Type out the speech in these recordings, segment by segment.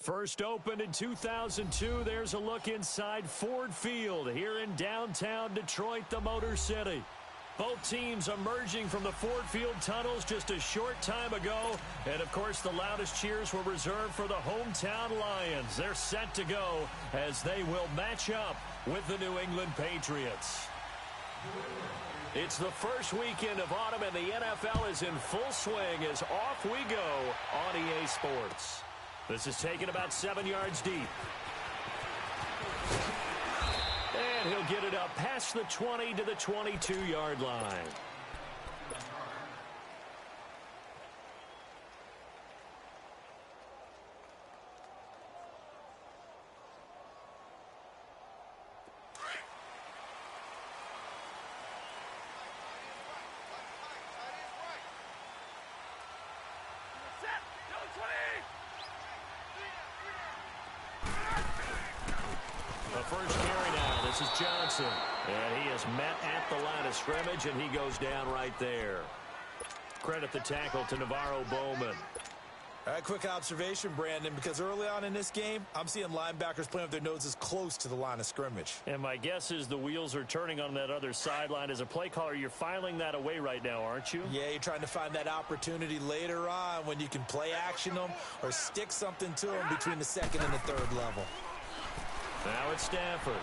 First opened in 2002, there's a look inside Ford Field here in downtown Detroit, the Motor City. Both teams emerging from the Ford Field tunnels just a short time ago. And, of course, the loudest cheers were reserved for the hometown Lions. They're set to go as they will match up with the New England Patriots. It's the first weekend of autumn, and the NFL is in full swing as off we go on EA Sports. This is taken about 7 yards deep. And he'll get it up past the 20 to the 22-yard line. First carry now. This is Johnson. And he is met at the line of scrimmage, and he goes down right there. Credit the tackle to Navarro Bowman. All right, quick observation, Brandon, because early on in this game, I'm seeing linebackers playing with their noses close to the line of scrimmage. And my guess is the wheels are turning on that other sideline. As a play caller, you're filing that away right now, aren't you? Yeah, you're trying to find that opportunity later on when you can play action them or stick something to them between the second and the third level. Now it's Stafford.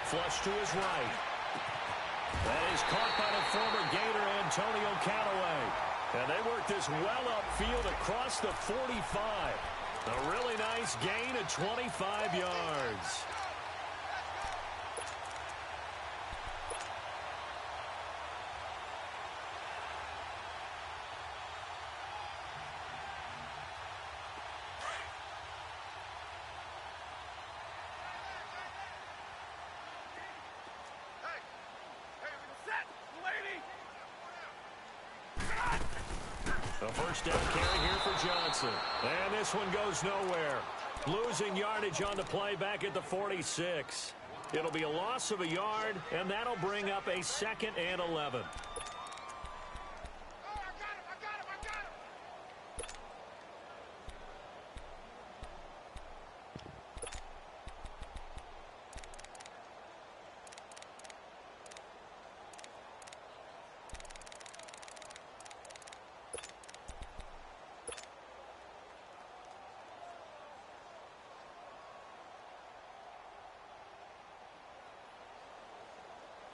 Flush to his right. That is caught by the former Gator Antonio Callaway. And they work this well upfield across the 45. A really nice gain of 25 yards. A first down carry here for Johnson. And this one goes nowhere. Losing yardage on the play back at the 46. It'll be a loss of a yard, and that'll bring up a 2nd and 11.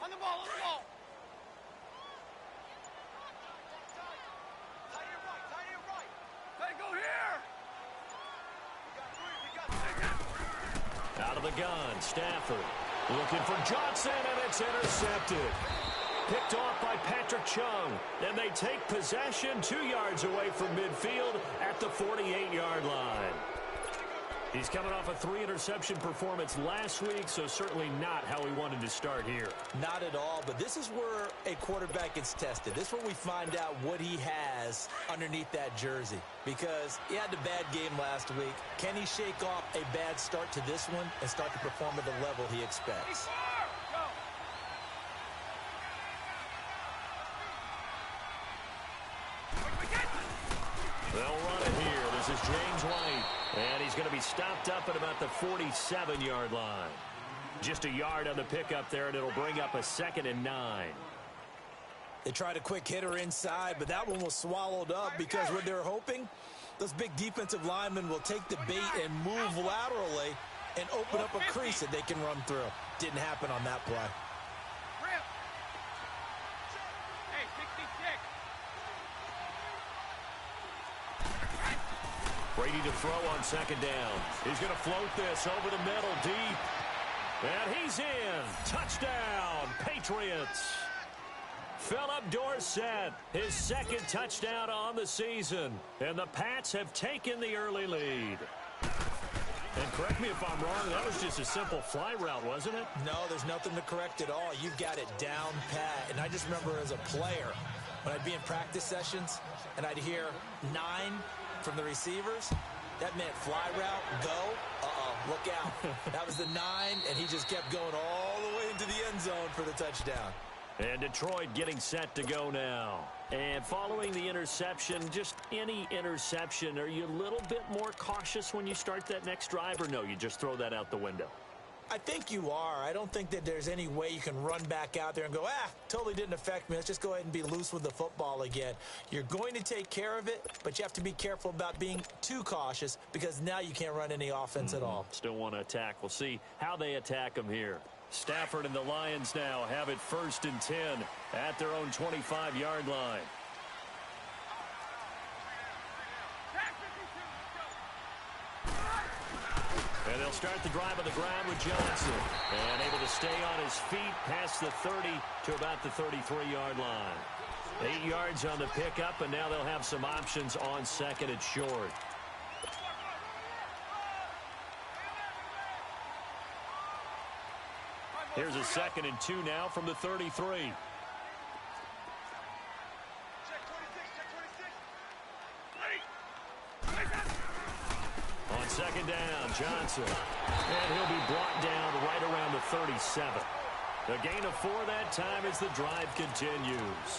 On the ball, on the ball. Tie it right, tie it right. Hey, go here. Out of the gun, Stafford looking for Johnson, and it's intercepted. Picked off by Patrick Chung, and they take possession 2 yards away from midfield at the 48-yard line. He's coming off a 3-interception performance last week, so certainly not how he wanted to start here. Not at all, but this is where a quarterback gets tested. This is where we find out what he has underneath that jersey. Because he had a bad game last week. Can he shake off a bad start to this one and start to perform at the level he expects? They'll run it here. This is James White. And he's going to be stopped up at about the 47-yard line. Just a yard on the pickup there, and it'll bring up a 2nd and 9. They tried a quick hitter inside, but that one was swallowed up because what they're hoping, those big defensive linemen will take the bait and move laterally and open up a crease that they can run through. Didn't happen on that play. Brady to throw on 2nd down. He's going to float this over the middle deep. And he's in. Touchdown, Patriots. Philip Dorsett, his 2nd touchdown on the season. And the Pats have taken the early lead. And correct me if I'm wrong, that was just a simple fly route, wasn't it? No, there's nothing to correct at all. You've got it down pat. And I just remember as a player, when I'd be in practice sessions and I'd hear 9 from the receivers, that meant fly route, go, look out. That was the 9, and he just kept going all the way into the end zone for the touchdown. And Detroit getting set to go now. And following the interception, just any interception, are you a little bit more cautious when you start that next drive, or no, you just throw that out the window? I think you are. I don't think that there's any way you can run back out there and go, totally didn't affect me. Let's just go ahead and be loose with the football again. You're going to take care of it, but you have to be careful about being too cautious because now you can't run any offense at all. Still want to attack. We'll see how they attack them here. Stafford and the Lions now have it 1st and 10 at their own 25-yard line. And they'll start the drive on the ground with Johnson. And able to stay on his feet past the 30 to about the 33-yard line. 8 yards on the pickup, and now they'll have some options on 2nd and short. Here's a 2nd and 2 now from the 33. On 2nd down, Johnson. And he'll be brought down right around the 37. A gain of 4 that time as the drive continues.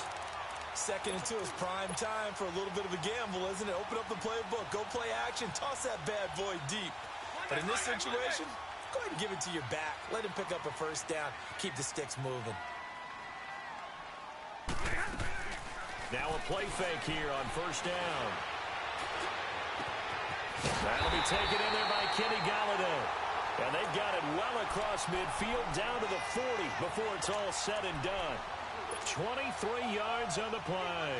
2nd and 2 is prime time for a little bit of a gamble, isn't it? Open up the playbook, go play action, toss that bad boy deep. But in this situation, go ahead and give it to your back. Let him pick up a 1st down. Keep the sticks moving. Now a play fake here on 1st down. That'll be taken in there by Kenny Galladay. And they've got it well across midfield down to the 40 before it's all said and done. 23 yards on the play.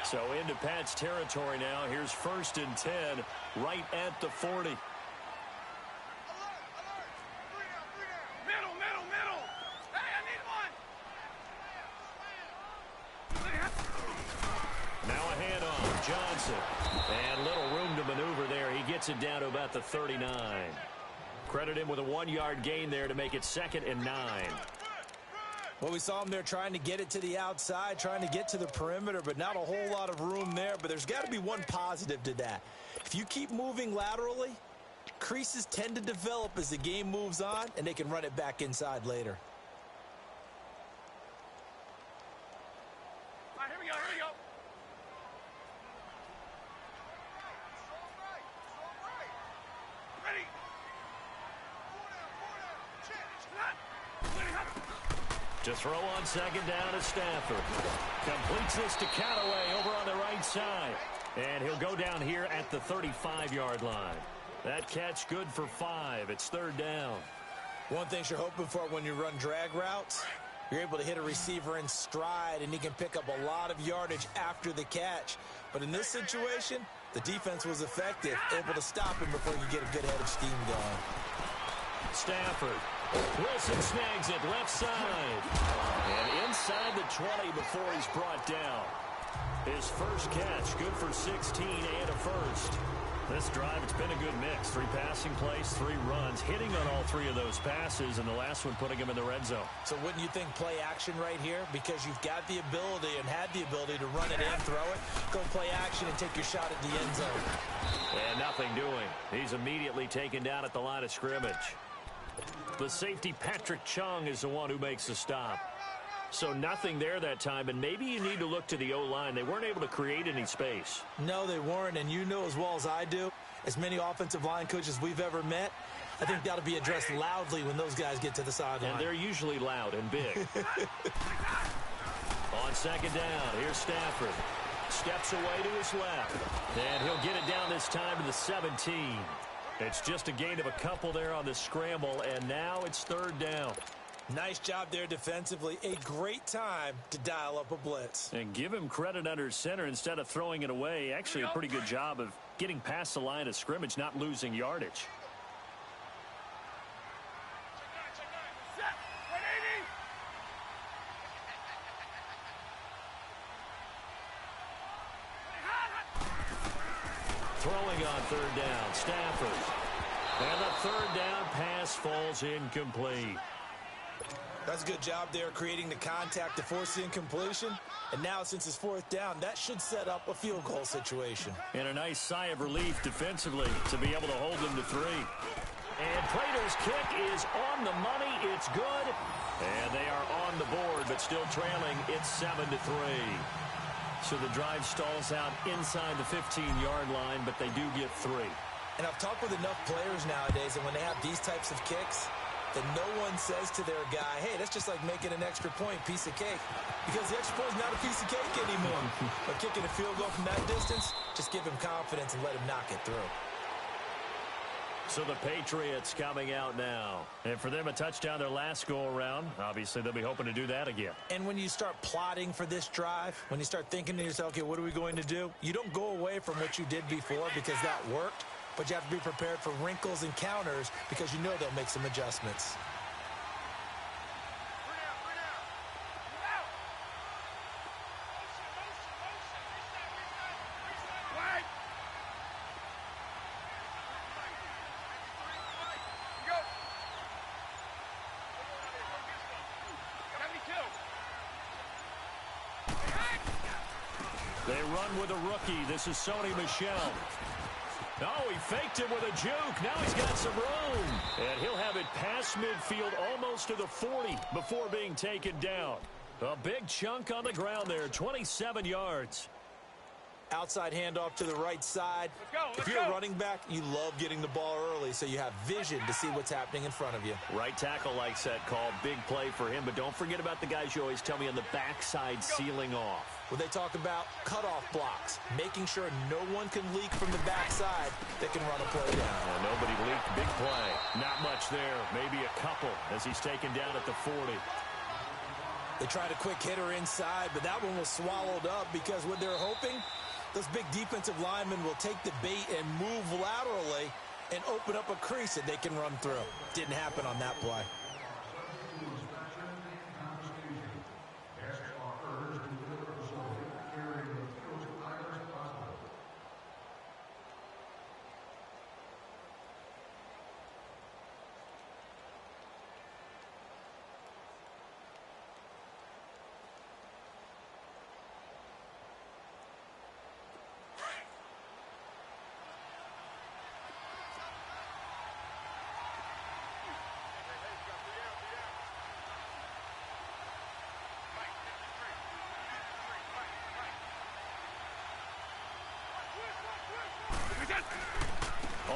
So into Pat's territory now. Here's 1st and 10 right at the 40. Now a handoff, Johnson. And little room to maneuver there. He gets it down to about the 39. Credit him with a 1-yard gain there to make it 2nd and 9. Well, we saw him there trying to get it to the outside, trying to get to the perimeter, but not a whole lot of room there. But there's got to be one positive to that. If you keep moving laterally, creases tend to develop as the game moves on, and they can run it back inside later. All right, here we go, here we go. Ready? To throw on 2nd down is Stafford. Completes this to Callaway over on the right side. And he'll go down here at the 35-yard line. That catch good for 5. It's 3rd down. One thing you're hoping for when you run drag routes, you're able to hit a receiver in stride, and he can pick up a lot of yardage after the catch. But in this situation, the defense was effective, able to stop him before you get a good head of steam going. Stafford. Wilson snags it left side. And inside the 20 before he's brought down. His first catch, good for 16 and a 1st. This drive, it's been a good mix. 3 passing plays, 3 runs, hitting on all 3 of those passes, and the last one putting him in the red zone. So wouldn't you think play action right here? Because you've got the ability and had the ability to run it and throw it. Go play action and take your shot at the end zone. And nothing doing. He's immediately taken down at the line of scrimmage. The safety, Patrick Chung, is the one who makes the stop. So nothing there that time, and maybe you need to look to the O-line. They weren't able to create any space. No, they weren't, and you know as well as I do, as many offensive line coaches we've ever met, I think that'll be addressed loudly when those guys get to the sideline. And they're usually loud and big. On 2nd down, here's Stafford. Steps away to his left. And he'll get it down this time to the 17. It's just a gain of a couple there on the scramble, and now it's 3rd down. Nice job there defensively. A great time to dial up a blitz. And give him credit under center instead of throwing it away. Actually, a pretty good job of getting past the line of scrimmage, not losing yardage. Throwing on 3rd down, Stafford. And the 3rd down pass falls incomplete. That's a good job there creating the contact to force the incompletion. And now since it's 4th down, that should set up a field goal situation. And a nice sigh of relief defensively to be able to hold them to 3. And Prater's kick is on the money. It's good. And they are on the board, but still trailing. It's 7-3. So the drive stalls out inside the 15-yard line, but they do get 3. And I've talked with enough players nowadays, and when they have these types of kicks, that no one says to their guy, hey, that's just like making an extra point, piece of cake. Because the extra point is not a piece of cake anymore. But kicking a field goal from that distance, just give him confidence and let him knock it through. So the Patriots coming out now. And for them, a touchdown their last go-around. Obviously, they'll be hoping to do that again. And when you start plotting for this drive, when you start thinking to yourself, okay, what are we going to do? You don't go away from what you did before because that worked. But you have to be prepared for wrinkles and counters because you know they'll make some adjustments. They run with a rookie. This is Sony Michel. Oh, he faked it with a juke. Now he's got some room. And he'll have it past midfield almost to the 40 before being taken down. A big chunk on the ground there, 27 yards. Outside handoff to the right side. If you're a running back, you love getting the ball early so you have vision to see what's happening in front of you. Right tackle likes that call. Big play for him. But don't forget about the guys you always tell me on the backside sealing off. Well, they talk about cutoff blocks, making sure no one can leak from the backside that can run a play down. Well, nobody leaked. Big play. Not much there. Maybe a couple as he's taken down at the 40. They tried a quick hitter inside, but that one was swallowed up because what they're hoping, those big defensive linemen will take the bait and move laterally and open up a crease that they can run through. Didn't happen on that play.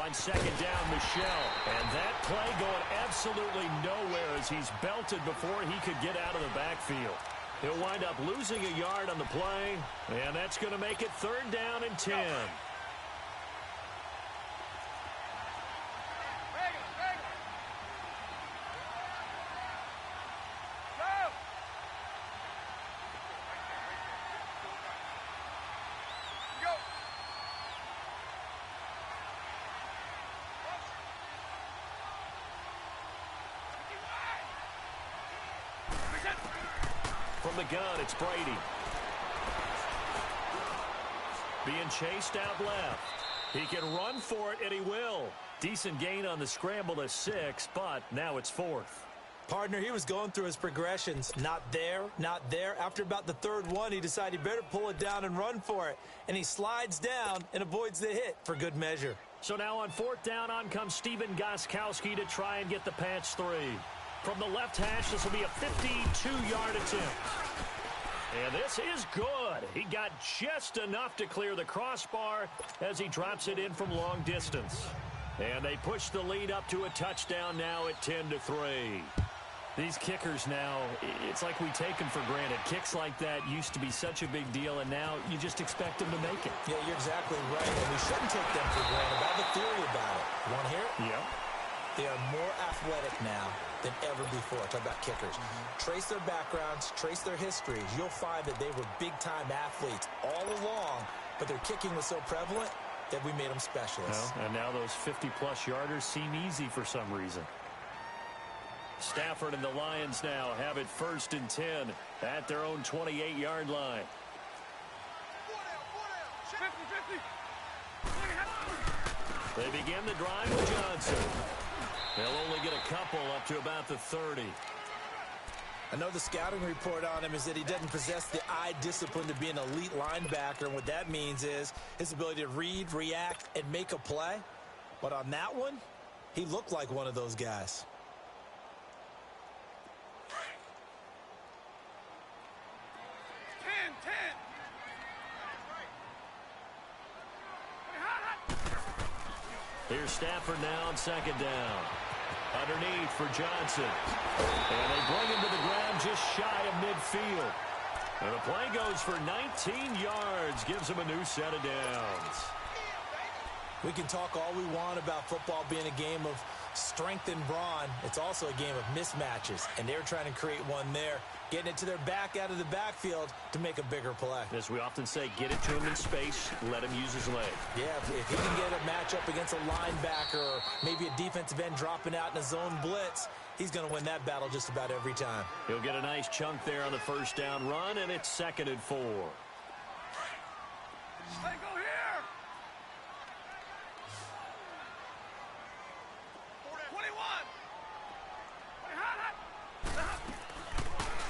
On second down, Michel. And that play going absolutely nowhere as he's belted before he could get out of the backfield. He'll wind up losing a yard on the play, and that's going to make it 3rd down and 10. From the gun, it's Brady. Being chased out left. He can run for it, and he will. Decent gain on the scramble to 6, but now it's 4th. Partner, he was going through his progressions. Not there, not there. After about the 3rd one, he decided he better pull it down and run for it. And he slides down and avoids the hit for good measure. So now on 4th down, on comes Steven Gostkowski to try and get the patch 3. From the left hash, this will be a 52-yard attempt. And this is good. He got just enough to clear the crossbar as he drops it in from long distance. And they push the lead up to a touchdown now at 10-3. These kickers now, it's like we take them for granted. Kicks like that used to be such a big deal, and now you just expect them to make it. Yeah, you're exactly right. And we shouldn't take them for granted. I have a theory about it. You want to hear it? Yeah. They are more athletic now than ever before. Talk about kickers. Trace their backgrounds, trace their histories. You'll find that they were big-time athletes all along, but their kicking was so prevalent that we made them specialists. Well, and now those 50-plus yarders seem easy for some reason. Stafford and the Lions now have it 1st and 10 at their own 28-yard line. 50. They begin the drive with Johnson. They'll only get a couple up to about the 30. I know the scouting report on him is that he doesn't possess the eye discipline to be an elite linebacker, and what that means is his ability to read, react, and make a play. But on that one, He looked like one of those guys. Here's Stafford now on second down. Underneath for Johnson. And they bring him to the ground just shy of midfield. And the play goes for 19 yards. Gives him a new set of downs. We can talk all we want about football being a game of strength and brawn. It's also a game of mismatches. And they're trying to create one there. Getting it to their back out of the backfield to make a bigger play. As we often say, get it to him in space, let him use his leg. Yeah, if he can get a matchup against a linebacker or maybe a defensive end dropping out in a zone blitz, he's going to win that battle just about every time. He'll get a nice chunk there on the first down run, and it's 2nd and 4. Go here. 21.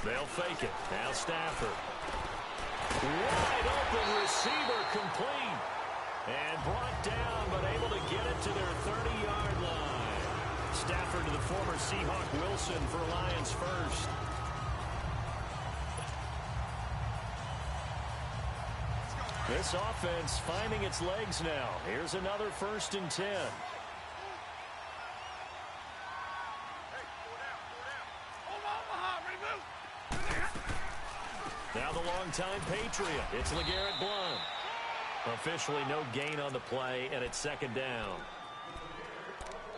They'll fake it. Now Stafford. Wide open receiver complete. And brought down, but able to get it to their 30-yard line. Stafford to the former Seahawk Wilson for Lions first. This offense finding its legs now. Here's another 1st and 10. Now the longtime Patriot. It's LeGarrette Blount. Officially no gain on the play, and it's 2nd down.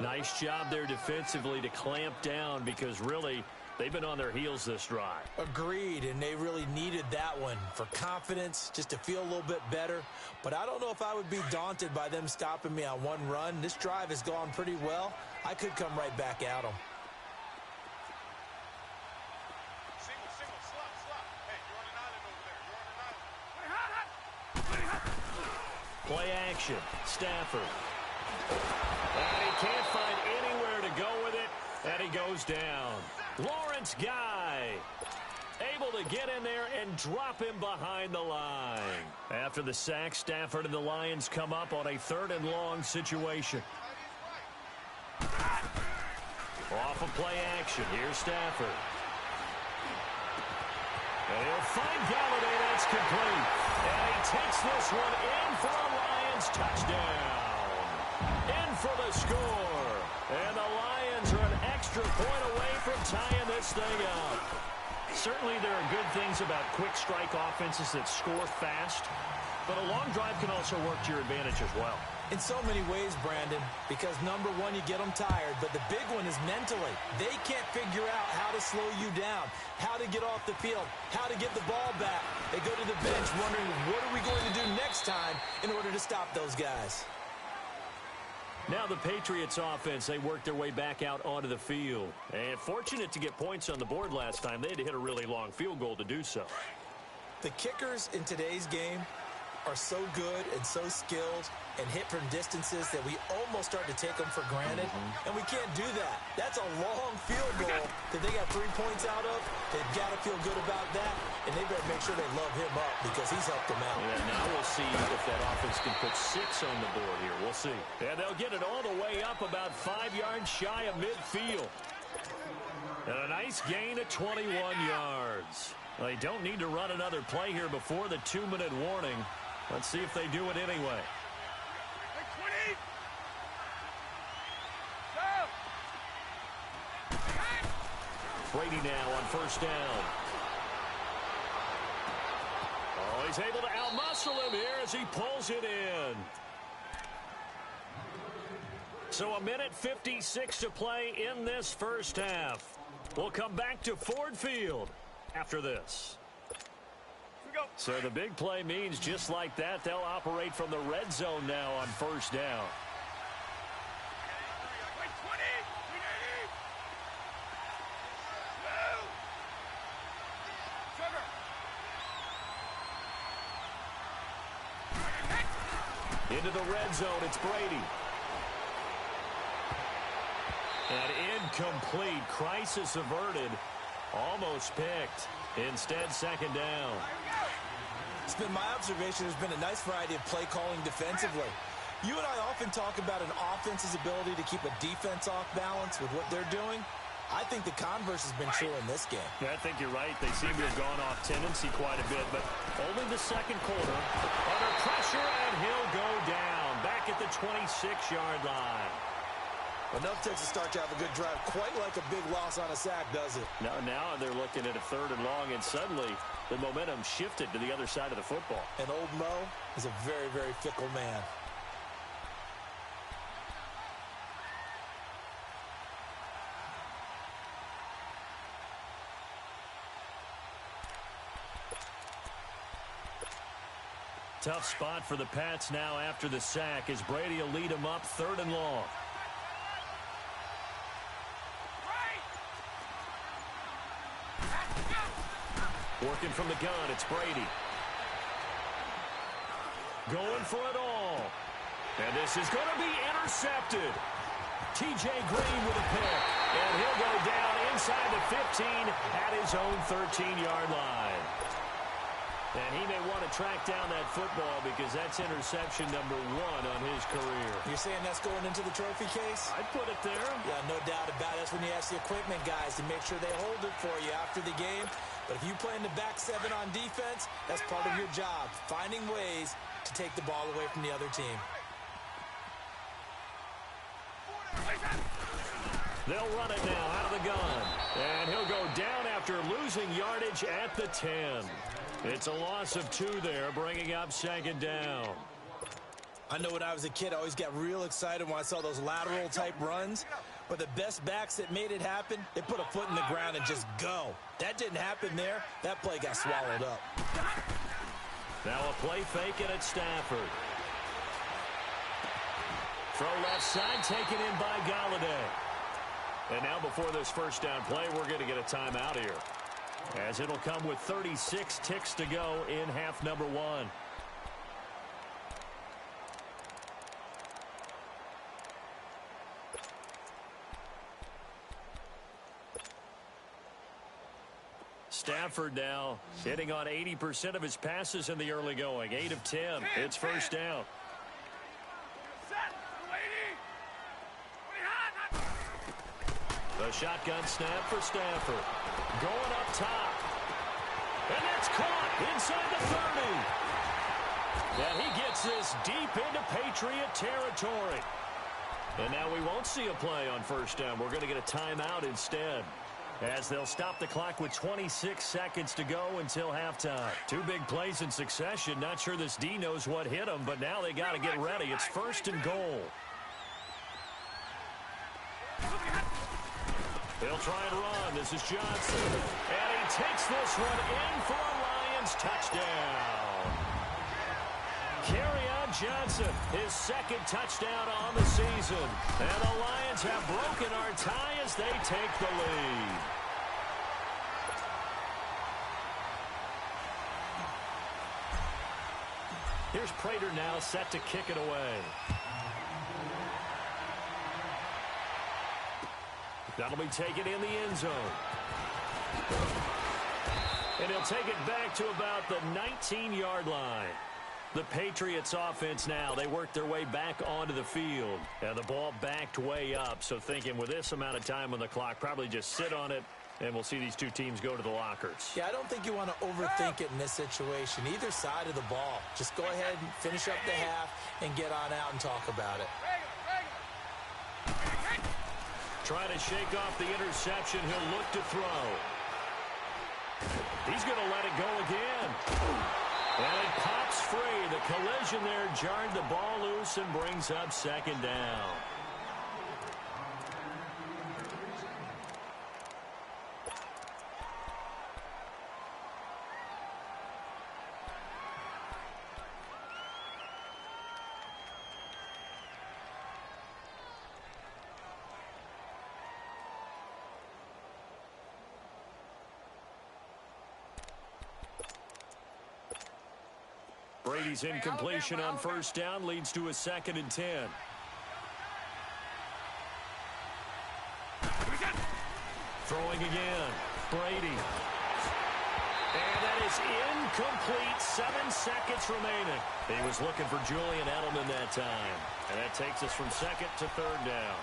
Nice job there defensively to clamp down because really they've been on their heels this drive. Agreed, and they really needed that one for confidence, just to feel a little bit better. But I don't know if I would be daunted by them stopping me on one run. This drive has gone pretty well. I could come right back at them. Play action. Stafford. And he can't find anywhere to go with it, and he goes down. Lawrence Guy able to get in there and drop him behind the line. After the sack, Stafford and the Lions come up on a 3rd and long situation. Off of play action. Here's Stafford. And he'll find Galladay. That's complete. And he takes this one in for a Lions touchdown. In for the score. And the Lions are an extra point away from tying this thing up. Certainly there are good things about quick strike offenses that score fast. But a long drive can also work to your advantage as well. In so many ways, Brandon, because number one, you get them tired, but the big one is mentally. They can't figure out how to slow you down, how to get off the field, how to get the ball back. They go to the bench wondering, what are we going to do next time in order to stop those guys? Now the Patriots offense, they worked their way back out onto the field. And fortunate to get points on the board last time. They had to hit a really long field goal to do so. The kickers in today's game are so good and so skilled and hit from distances that we almost start to take them for granted. And we can't do that. That's a long field goal that they got 3 points out of. They've got to feel good about that, and they better make sure they love him up because he's helped them out. Yeah, now we'll see if that offense can put 6 on the board here. We'll see. And they'll get it all the way up about 5 yards shy of midfield. And a nice gain of 21 yards. They don't need to run another play here before the 2-minute warning. Let's see if they do it anyway. Brady now on 1st down. Oh, he's able to outmuscle him here as he pulls it in. So a minute 56 to play in this first half. We'll come back to Ford Field after this. So the big play means just like that, they'll operate from the red zone now on 1st down. Into the red zone, it's Brady. And incomplete. Crisis averted. Almost picked. Instead, 2nd down. It's been my observation there's been a nice variety of play calling defensively. You and I often talk about an offense's ability to keep a defense off balance with what they're doing. I think the converse has been true in this game. Yeah, I think you're right. They seem to have gone off tendency quite a bit, but only the second quarter. Under pressure, and he'll go down. Back at the 26-yard line. Enough takes to start to have a good drive. Quite like a big loss on a sack, does it? Now they're looking at a 3rd and long, and suddenly the momentum shifted to the other side of the football. And old Mo is a very, very fickle man. Tough spot for the Pats now after the sack as Brady will lead them up 3rd and long. Working from the gun, it's Brady. Going for it all. And this is going to be intercepted. T.J. Green with a pick. And he'll go down inside the 15 at his own 13-yard line. And he may want to track down that football because that's interception number 1 on his career. You're saying that's going into the trophy case? I'd put it there. Yeah, no doubt about it. That's when you ask the equipment guys to make sure they hold it for you after the game. But if you play in the back 7 on defense, that's part of your job, finding ways to take the ball away from the other team. They'll run it now out of the gun. And he'll go down after losing yardage at the 10. It's a loss of 2 there, bringing up 2nd down. I know when I was a kid, I always got real excited when I saw those lateral-type runs. But the best backs that made it happen, they put a foot in the ground and just go. That didn't happen there. That play got swallowed up. Now a play fake, and it's Stafford. Throw left side, taken in by Galladay. And now before this first down play, we're going to get a timeout here, as it'll come with 36 ticks to go in half number 1. Stafford now hitting on 80% of his passes in the early going. 8 of 10. It's first down. The shotgun snap for Stafford. Going up top. And that's caught inside the 30. And he gets this deep into Patriot territory. And now we won't see a play on first down. We're going to get a timeout instead, as they'll stop the clock with 26 seconds to go until halftime. 2 big plays in succession. Not sure this D knows what hit them, but now they got to get ready. It's 1st and goal. He'll try and run. This is Johnson. And he takes this one in for a Lions touchdown. Kerryon Johnson, his 2nd touchdown on the season. And the Lions have broken our tie as they take the lead. Here's Prater now set to kick it away. That'll be taken in the end zone. And he'll take it back to about the 19-yard line. The Patriots offense now, they work their way back onto the field. And the ball backed way up. So thinking with this amount of time on the clock, probably just sit on it, and we'll see these 2 teams go to the lockers. Yeah, I don't think you want to overthink it in this situation. Either side of the ball. Just go ahead and finish up the half and get on out and talk about it. Trying to shake off the interception. He'll look to throw. He's going to let it go again. And it pops free. The collision there jarred the ball loose and brings up 2nd down. Brady's incompletion on first down leads to a 2nd and 10. Throwing again. Brady. And that is incomplete. 7 seconds remaining. He was looking for Julian Edelman that time. And that takes us from second to third down.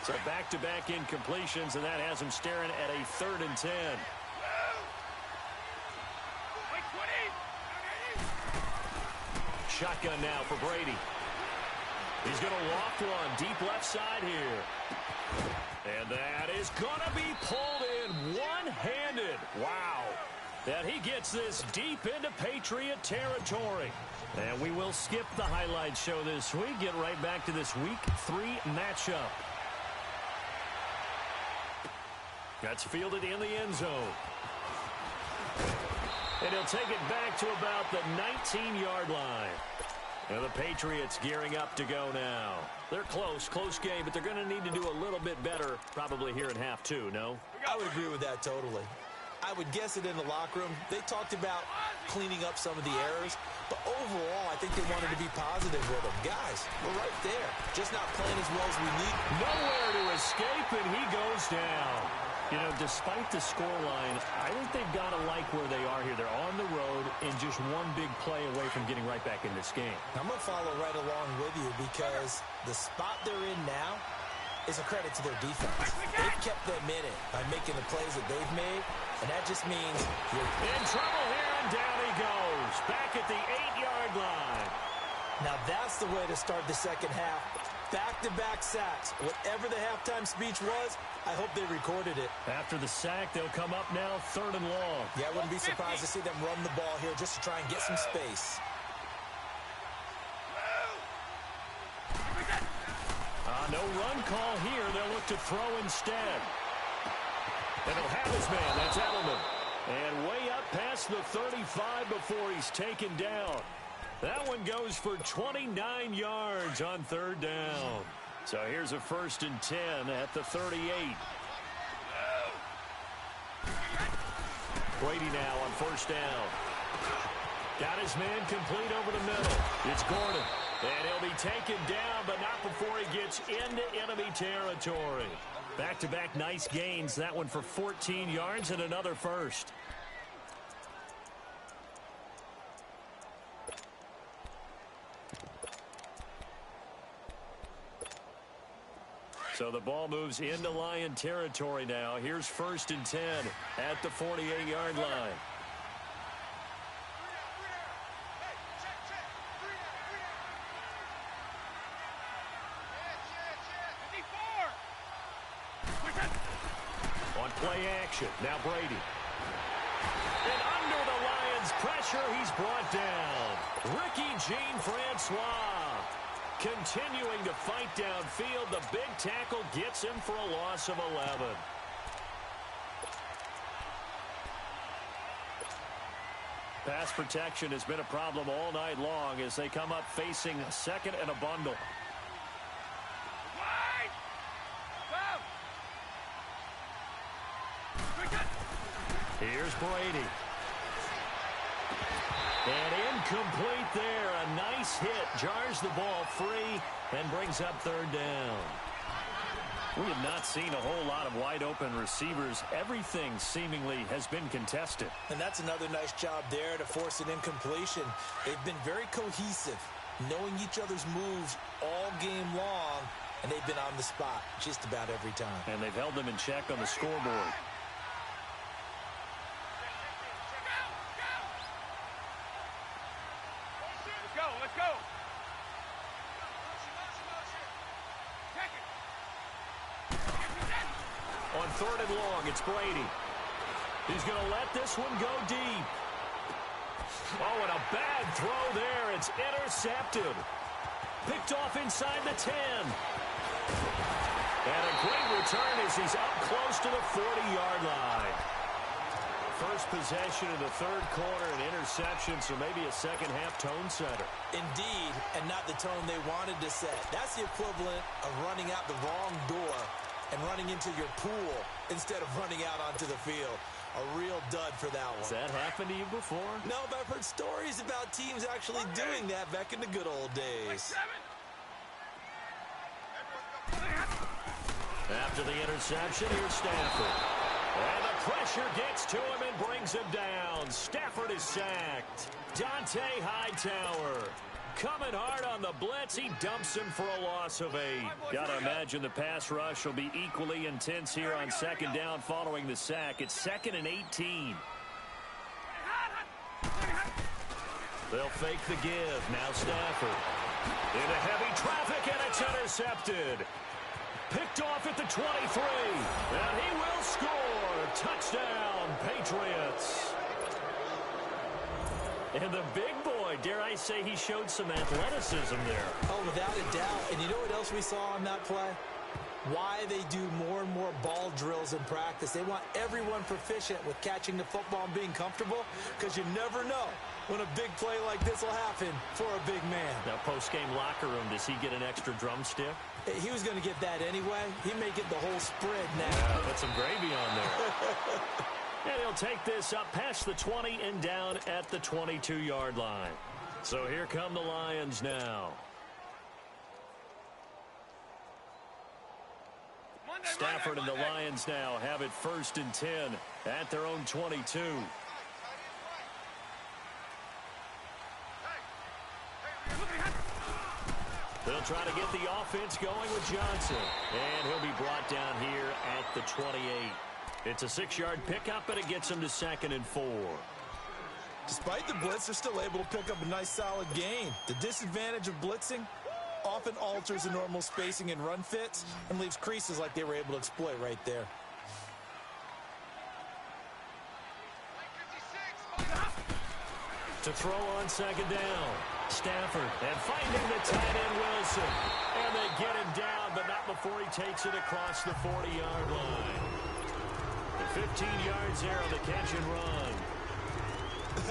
So back-to-back incompletions, and that has him staring at a 3rd and 10. Shotgun now for Brady. He's going to loft one deep left side here. And that is going to be pulled in one-handed. Wow. That he gets this deep into Patriot territory. And we will skip the highlight show this week. Get right back to this Week 3 matchup. That's fielded in the end zone. And he'll take it back to about the 19-yard line. And the Patriots gearing up to go now. They're close game, but they're going to need to do a little bit better probably here in half 2, no? I would agree with that totally. I would guess it in the locker room. They talked about cleaning up some of the errors, but overall, I think they wanted to be positive with them. Guys, we're right there, just not playing as well as we need. Nowhere to escape, and he goes down. You know, despite the scoreline, I think they've got to like where they are here. They're on the road and just one big play away from getting right back in this game. I'm going to follow right along with you because the spot they're in now is a credit to their defense. They've kept them in it by making the plays that they've made, and that just means you're in trouble here, and down he goes. Back at the 8-yard line. Now that's the way to start the second half. Back-to-back sacks. Whatever the halftime speech was, I hope they recorded it. After the sack, they'll come up now 3rd and long. Yeah, I wouldn't be surprised to see them run the ball here just to try and get some space. No run call here. They'll look to throw instead. And he'll have his man. That's Edelman. And way up past the 35 before he's taken down. That one goes for 29 yards on 3rd down. So here's a 1st and 10 at the 38. Brady now on 1st down. Got his man complete over the middle. It's Gordon. And he'll be taken down, but not before he gets into enemy territory. Back-to-back nice gains. That one for 14 yards and another 1st. So the ball moves into Lion territory now. Here's 1st and 10 at the 48-yard line. On play action, now Brady. And under the Lions' pressure, he's brought down. Ricky Jean-Francois. Continuing to fight downfield, the big tackle gets him for a loss of 11. Pass protection has been a problem all night long as they come up facing 2nd and a bundle. Here's Brady. And incomplete there. A nice hit. Jars the ball free and brings up 3rd down. We have not seen a whole lot of wide open receivers. Everything seemingly has been contested. And that's another nice job there to force an incompletion. They've been very cohesive, knowing each other's moves all game long, and they've been on the spot just about every time. And they've held them in check on the scoreboard. Let's go. On 3rd and long, it's Brady. He's going to let this one go deep. Oh, and a bad throw there. It's intercepted. Picked off inside the 10. And a great return as he's up close to the 40-yard line. First possession of the 3rd quarter, an interception, so maybe a second-half tone setter. Indeed, and not the tone they wanted to set. That's the equivalent of running out the wrong door and running into your pool instead of running out onto the field. A real dud for that one. Has that happened to you before? No, but I've heard stories about teams actually doing that back in the good old days. After the interception, here's Stafford. And the pressure gets to him and brings him down. Stafford is sacked. Dante Hightower coming hard on the blitz. He dumps him for a loss of 8. Gotta imagine the pass rush will be equally intense here on second down following the sack. It's 2nd and 18. They'll fake the give. Now Stafford into heavy traffic, and it's intercepted. Picked off at the 23. And he will score. Touchdown, Patriots. And the big boy, dare I say, he showed some athleticism there. Oh, without a doubt. And you know what else we saw on that play? Why they do more and more ball drills in practice. They want everyone proficient with catching the football and being comfortable, because you never know when a big play like this will happen for a big man. Now, post-game locker room, does he get an extra drumstick? He was going to get that anyway. He may get the whole spread now. Yeah, put some gravy on there. And he'll take this up past the 20 and down at the 22-yard line. So here come the Lions now. Stafford and the Lions now have it 1st and 10 at their own 22. They'll try to get the offense going with Johnson. And he'll be brought down here at the 28. It's a 6-yard pickup, and it gets him to 2nd and 4. Despite the blitz, they're still able to pick up a nice solid gain. The disadvantage of blitzing often alters the normal spacing and run fits and leaves creases like they were able to exploit right there. To throw on 2nd down. Stafford and finding the tight end Wilson. And they get him down, but not before he takes it across the 40-yard line. 15 yards there on the catch and run.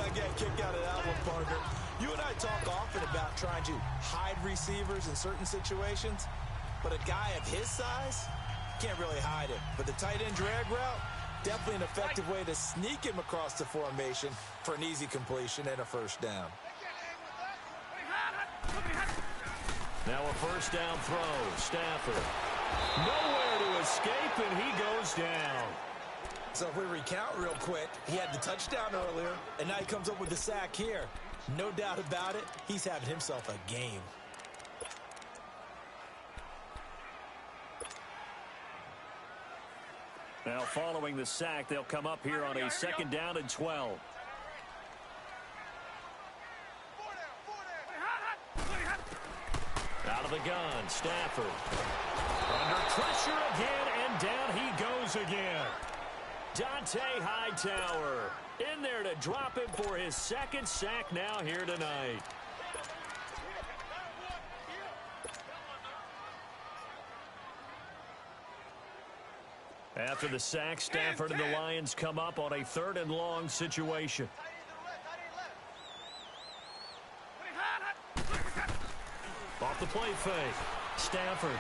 I got a kick out of that one, partner. You and I talk often about trying to hide receivers in certain situations, but a guy of his size can't really hide him. But the tight end drag route, definitely an effective way to sneak him across the formation for an easy completion and a 1st down. Now a 1st down throw. Stafford nowhere to escape, and he goes down. So if we recount real quick, he had the touchdown earlier, and now he comes up with the sack here. No doubt about it, he's having himself a game. Now following the sack, they'll come up here on a 2nd down and 12. Out of the gun, Stafford. Under pressure again, and down he goes again. Dante Hightower in there to drop him for his 2nd sack now here tonight. After the sack, Stafford and the Lions come up on a 3rd and long situation. Off the play fake. Stafford.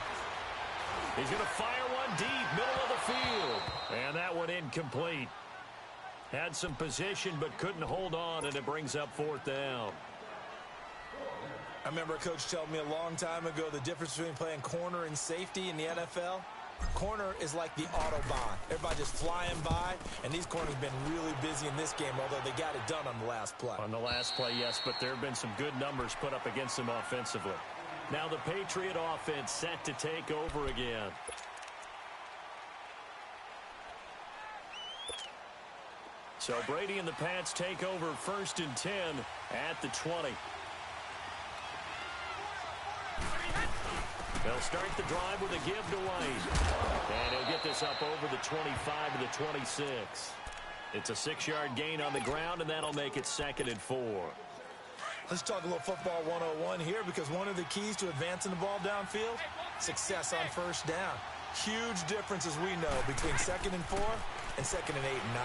He's going to fire one deep, middle of the field. And that one incomplete. Had some position but couldn't hold on, and it brings up 4th down. I remember a coach telling me a long time ago the difference between playing corner and safety in the NFL. Corner is like the Autobahn. Everybody just flying by, and these corners have been really busy in this game, although they got it done on the last play. On the last play, yes, but there have been some good numbers put up against them offensively. Now the Patriot offense set to take over again. So Brady and the Pats take over 1st and 10 at the 20. They'll start the drive with a give to White. And he'll get this up over the 25 to the 26. It's a 6-yard gain on the ground, and that'll make it 2nd and 4. Let's talk a little football 101 here, because one of the keys to advancing the ball downfield, success on 1st down. Huge difference, as we know, between 2nd and 4 and 2nd and 8 and 9.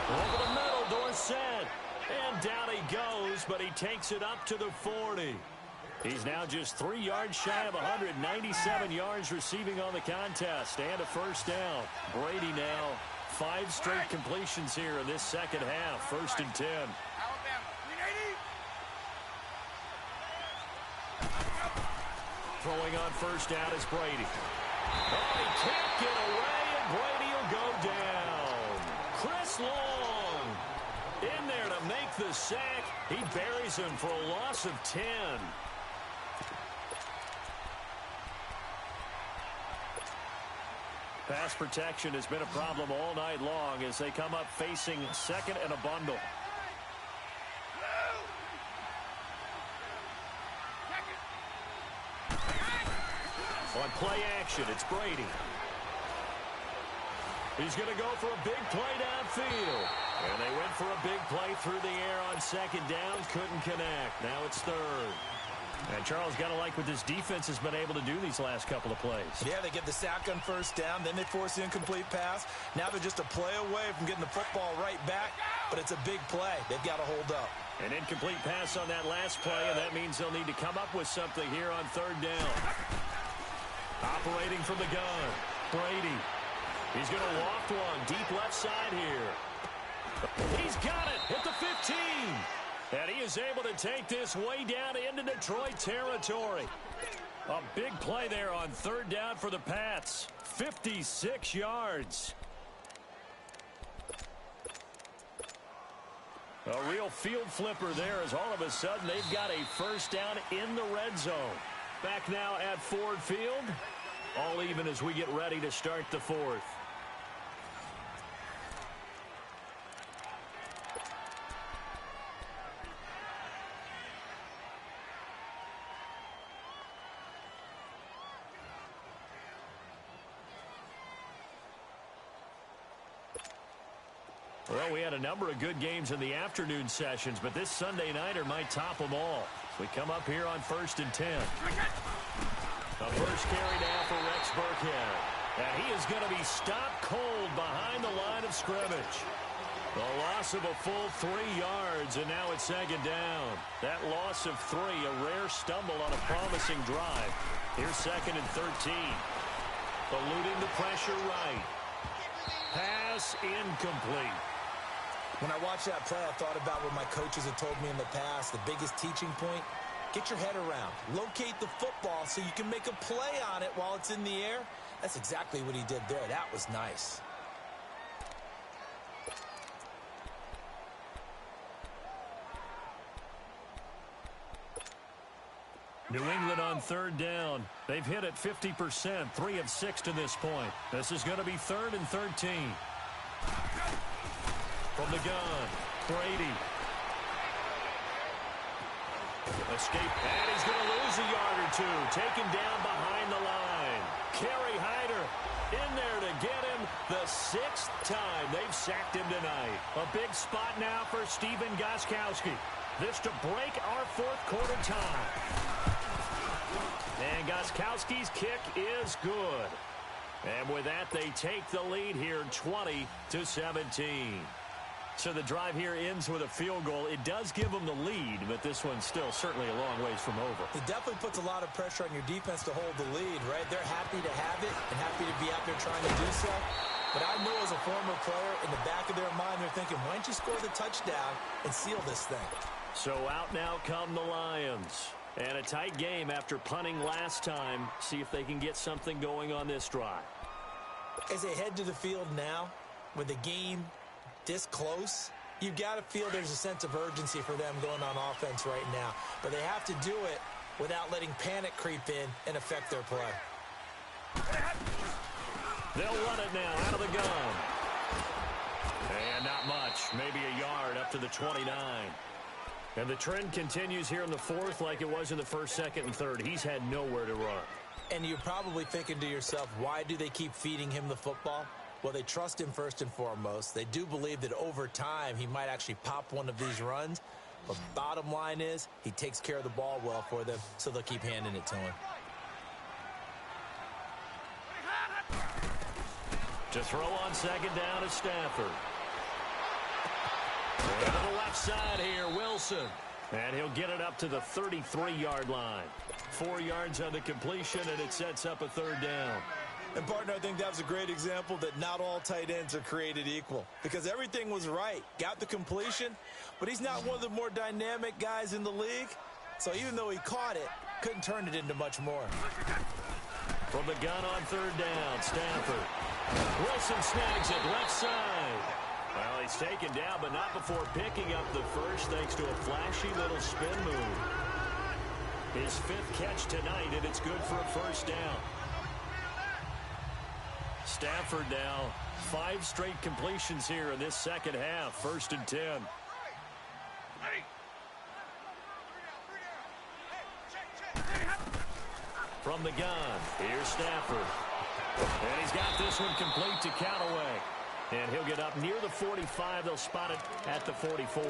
Over the middle, Dorsett. And down he goes, but he takes it up to the 40. He's now just 3 yards shy of 197 yards receiving on the contest, and a 1st down. Brady now 5 straight completions here in this 2nd half. 1st and 10. Throwing on 1st down is Brady. Oh, he can't get away, and Brady will go down. Chris Long in there to make the sack. He buries him for a loss of 10. Pass protection has been a problem all night long as they come up facing second and a bundle. On play action, it's Brady. He's going to go for a big play downfield. And they went for a big play through the air on second down. Couldn't connect. Now it's third. And Charles, got to like what this defense has been able to do these last couple of plays. Yeah, they get the sack on first down. Then they force the incomplete pass. Now they're just a play away from getting the football right back. But it's a big play. They've got to hold up. An incomplete pass on that last play, and that means they'll need to come up with something here on third down. Operating from the gun, Brady. He's going to loft one deep left side here. He's got it at the 15. And he is able to take this way down into Detroit territory. A big play there on third down for the Pats. 56 yards. A real field flipper there as all of a sudden they've got a first down in the red zone. Back now at Ford Field. All even as we get ready to start the fourth. Well, we had a number of good games in the afternoon sessions, but this Sunday nighter might top them all. We come up here on 1st and 10. The first carry now for Rex Burkhead. And he is going to be stopped cold behind the line of scrimmage. The loss of a full 3 yards, and now it's second down. That loss of 3, a rare stumble on a promising drive. Here's second and 13. Eluding the pressure right. Pass incomplete. When I watched that play, I thought about what my coaches have told me in the past. The biggest teaching point, get your head around. Locate the football so you can make a play on it while it's in the air. That's exactly what he did there. That was nice. New England on third down. They've hit it 50%, 3 of 6 to this point. This is going to be 3rd and 13. From the gun, Brady. Escape, and he's going to lose a yard or two. Taken down behind the line. Kerry Hyder in there to get him the 6th time they've sacked him tonight. A big spot now for Stephen Gostkowski. This to break our 4th quarter tie. And Gostkowski's kick is good. And with that, they take the lead here 20-17. So the drive here ends with a field goal. It does give them the lead, but this one's still certainly a long ways from over. It definitely puts a lot of pressure on your defense to hold the lead, right? They're happy to have it and happy to be out there trying to do so. But I know as a former player, in the back of their mind, they're thinking, why don't you score the touchdown and seal this thing? So out now come the Lions. And a tight game after punting last time. See if they can get something going on this drive. As they head to the field now, with the game this close, you've got to feel there's a sense of urgency for them going on offense right now. But they have to do it without letting panic creep in and affect their play. They'll run it now out of the gun. And not much. Maybe a yard up to the 29. And the trend continues here in the 4th like it was in the 1st, 2nd, and 3rd. He's had nowhere to run. And you're probably thinking to yourself, why do they keep feeding him the football? Well, they trust him first and foremost. They do believe that over time he might actually pop one of these runs. But bottom line is he takes care of the ball well for them, so they'll keep handing it to him. To throw on second down is Stafford. To the left side here, Wilson. And he'll get it up to the 33-yard line. 4 yards on the completion, and it sets up a 3rd down. And, partner, I think that was a great example that not all tight ends are created equal. Because everything was right. Got the completion, but he's not one of the more dynamic guys in the league. So even though he caught it, couldn't turn it into much more. From the gun on 3rd down, Stafford. Wilson snags it left side. Well, he's taken down, but not before picking up the first, thanks to a flashy little spin move. His 5th catch tonight, and it's good for a first down. Stafford now, 5 straight completions here in this second half. 1st and 10. From the gun, here's Stafford. And he's got this one complete to Callaway. And he'll get up near the 45. They'll spot it at the 44.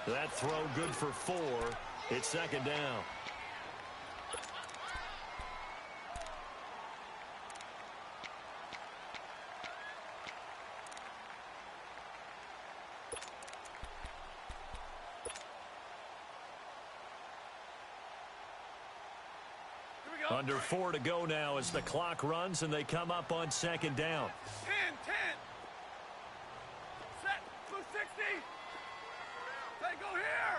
That throw good for 4. It's 2nd down. Under 4 to go now as the clock runs and they come up on 2nd down. 10. Set. Blue 60. Say go here.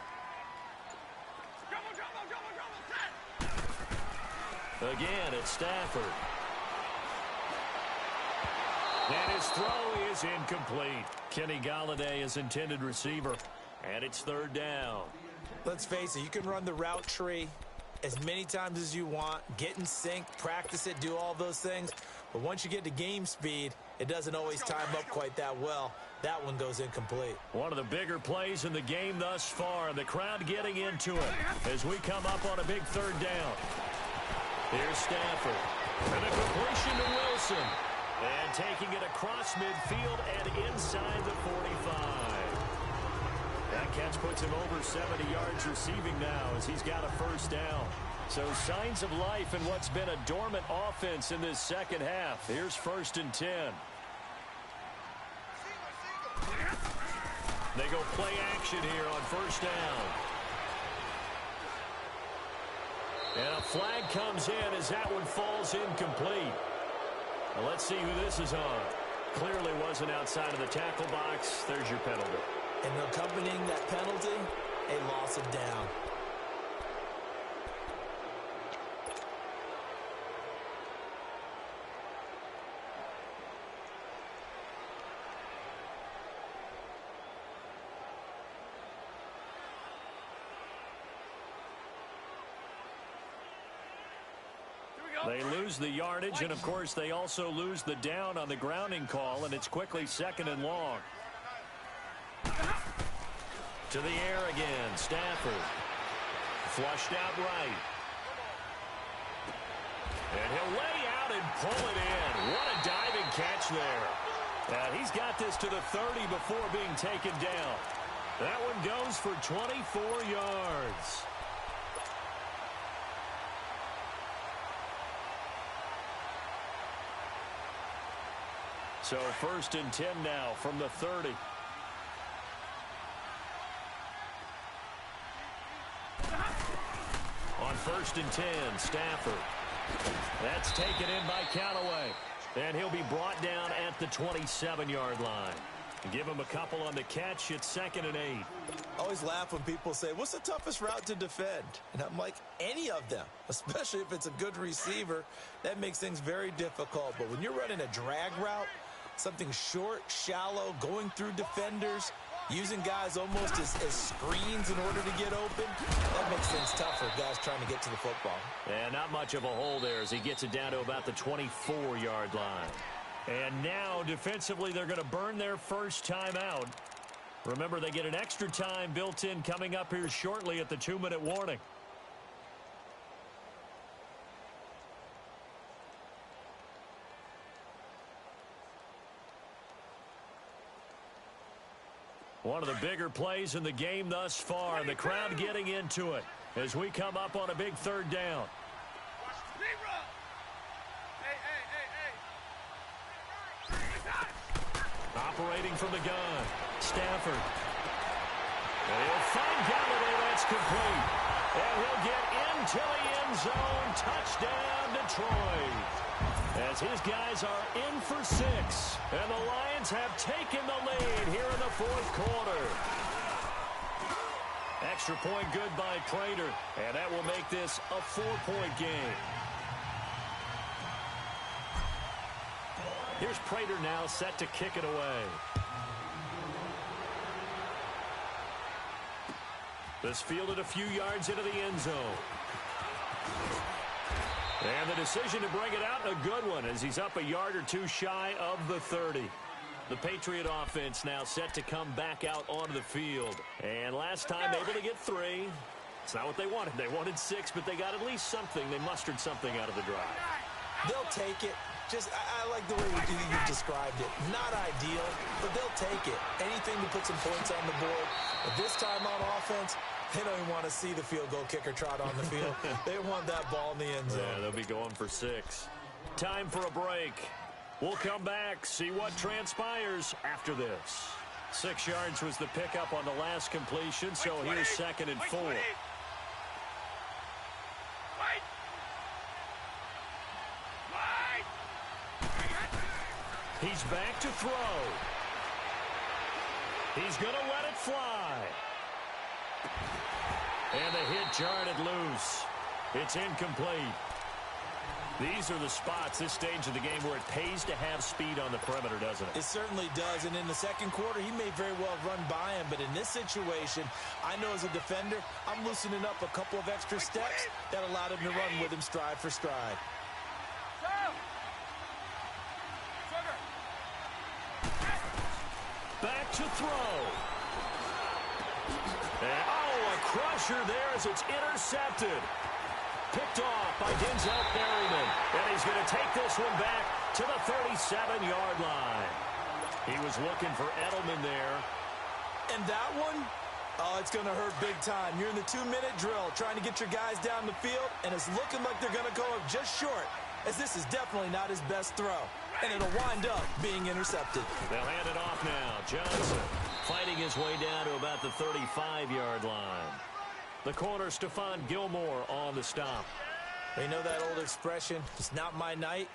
Jumbo. Set. Again, it's Stafford. And his throw is incomplete. Kenny Golladay is intended receiver. And it's 3rd down. Let's face it, you can run the route tree as many times as you want, get in sync, practice it, do all those things. But once you get to game speed, it doesn't always time up quite that well. That one goes incomplete. One of the bigger plays in the game thus far. The crowd getting into it as we come up on a big 3rd down. Here's Stafford. And a completion to Wilson. And taking it across midfield and inside the 45. That catch puts him over 70 yards receiving now as he's got a 1st down. So signs of life in what's been a dormant offense in this second half. Here's 1st and 10. They go play action here on 1st down. And a flag comes in as that one falls incomplete. Now let's see who this is on. Clearly wasn't outside of the tackle box. There's your penalty. And accompanying that penalty, a loss of down. They lose the yardage, and of course they also lose the down on the grounding call, and it's quickly 2nd and long. To the air again, Stafford. Flushed out right. And he'll lay out and pull it in. What a diving catch there. And he's got this to the 30 before being taken down. That one goes for 24 yards. So 1st and 10 now from the 30. On 1st and 10, Stafford. That's taken in by Callaway. And he'll be brought down at the 27-yard line. Give him a couple on the catch. It's 2nd and 8. I always laugh when people say, what's the toughest route to defend? And I'm like, any of them, especially if it's a good receiver. That makes things very difficult. But when you're running a drag route, something short, shallow, going through defenders, using guys almost as screens in order to get open, that makes things tough for guys trying to get to the football. And not much of a hole there as he gets it down to about the 24-yard line. And now, defensively, they're going to burn their first time out. Remember, they get an extra time built in coming up here shortly at the 2-minute warning. One of the bigger plays in the game thus far, and the crowd getting into it as we come up on a big 3rd down. Operating from the gun, Stafford. And he'll find Golladay. That's complete. And he'll get into the end zone. Touchdown, Detroit. As his guys are in for 6. And the Lions have taken the lead here in the 4th quarter. Extra point good by Prater. And that will make this a 4-point game. Here's Prater now set to kick it away. This fielded a few yards into the end zone. And the decision to bring it out, a good one, as he's up a yard or two shy of the 30. The Patriot offense now set to come back out onto the field. And last time able to get 3. It's not what they wanted. They wanted 6, but they got at least something. They mustered something out of the drive. They'll take it. I like the way you described it. Not ideal, but they'll take it. Anything to put some points on the board. But this time on offense, they don't even want to see the field goal kicker trot on the field. They want that ball in the end zone. Yeah, they'll be going for 6. Time for a break. We'll come back, see what transpires after this. 6 yards was the pickup on the last completion, so here's 2nd and 4. He's back to throw. He's going to let it fly. And the hit jarred it loose. It's incomplete. These are the spots, this stage of the game, where it pays to have speed on the perimeter, doesn't it? It certainly does, and in the second quarter, he may very well run by him, but in this situation, I know as a defender, I'm loosening up a couple of extra steps that allowed him to run with him stride for stride. Back to throw. And, a crusher there as it's intercepted. Picked off by Denzel Perryman. And he's going to take this one back to the 37-yard line. He was looking for Edelman there. And that one, it's going to hurt big time. You're in the 2-minute drill trying to get your guys down the field, and it's looking like they're going to go up just short, as this is definitely not his best throw. And it'll wind up being intercepted. They'll hand it off now. Johnson fighting his way down to about the 35-yard line. The corner, Stephon Gilmore, on the stop. You know that old expression, it's not my night?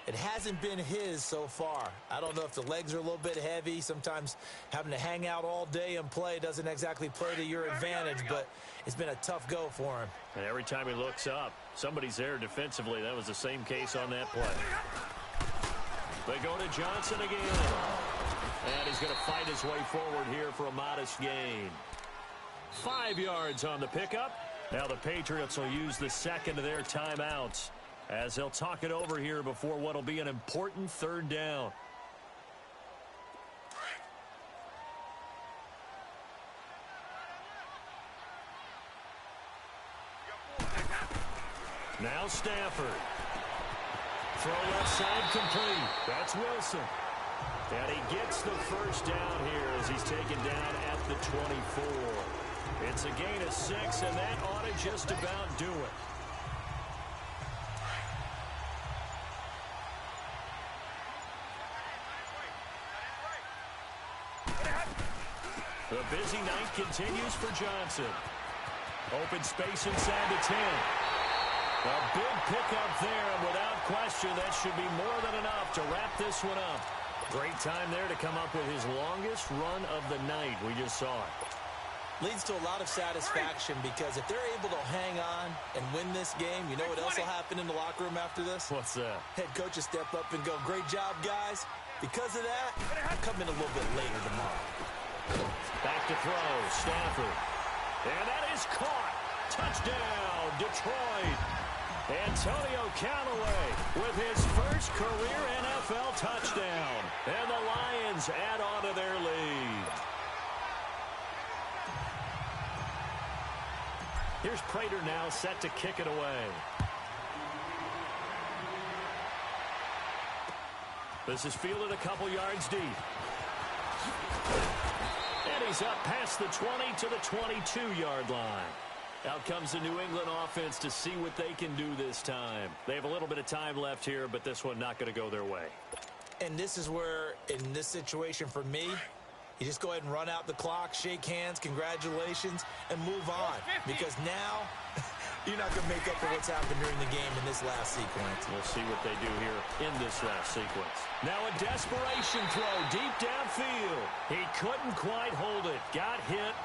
It hasn't been his so far. I don't know if the legs are a little bit heavy. Sometimes having to hang out all day and play doesn't exactly play to your advantage, but it's been a tough go for him. And every time he looks up, somebody's there defensively. That was the same case on that play. They go to Johnson again. And he's going to fight his way forward here for a modest gain. 5 yards on the pickup. Now the Patriots will use the second of their timeouts as they'll talk it over here before what will be an important 3rd down. Now Stafford. Throw left side complete. That's Wilson. And he gets the first down here as he's taken down at the 24. It's a gain of 6, and that ought to just about do it. The busy night continues for Johnson. Open space inside the 10. A big pickup there, and without question, that should be more than enough to wrap this one up. Great time there to come up with his longest run of the night. We just saw it. Leads to a lot of satisfaction because if they're able to hang on and win this game, you know what else will happen in the locker room after this? What's that? Head coach will step up and go, great job, guys. Because of that, come in a little bit later tomorrow. Back to throw, Stafford. And that is caught. Touchdown, Detroit. Antonio Callaway with his first career NFL touchdown. And the Lions add on to their lead. Here's Prater now set to kick it away. This is fielded a couple yards deep. And he's up past the 20 to the 22-yard line. Out comes the New England offense to see what they can do this time. They have a little bit of time left here, but this one not going to go their way. And this is where, in this situation for me, you just go ahead and run out the clock, shake hands, congratulations, and move on. Because now, you're not going to make up for what's happened during the game in this last sequence. We'll see what they do here in this last sequence. Now a desperation throw deep downfield. He couldn't quite hold it. Got hit.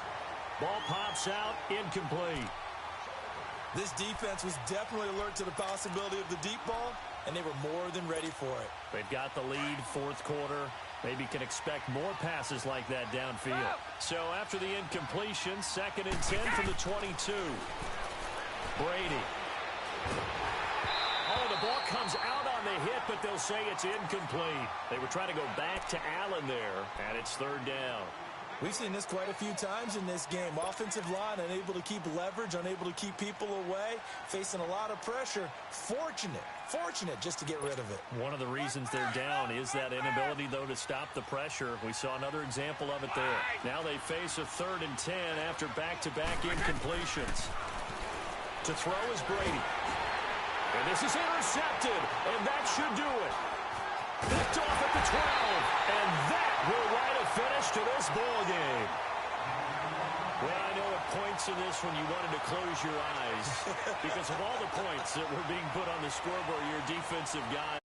Ball pops out, incomplete. This defense was definitely alert to the possibility of the deep ball, and they were more than ready for it. They've got the lead, fourth quarter. Maybe can expect more passes like that downfield. So after the incompletion, 2nd and 10 from the 22. Brady. Oh, the ball comes out on the hit, but they'll say it's incomplete. They were trying to go back to Allen there, and it's 3rd down. We've seen this quite a few times in this game. Offensive line unable to keep leverage, unable to keep people away, facing a lot of pressure. Fortunate just to get rid of it. One of the reasons they're down is that inability, though, to stop the pressure. We saw another example of it there. Now they face a 3rd and 10 after back-to-back incompletions. To throw is Brady. And this is intercepted, and that should do it. Picked off at the 12, and that will write a finish to this ball game. Well, I know at points in this when you wanted to close your eyes because of all the points that were being put on the scoreboard, your defensive guy.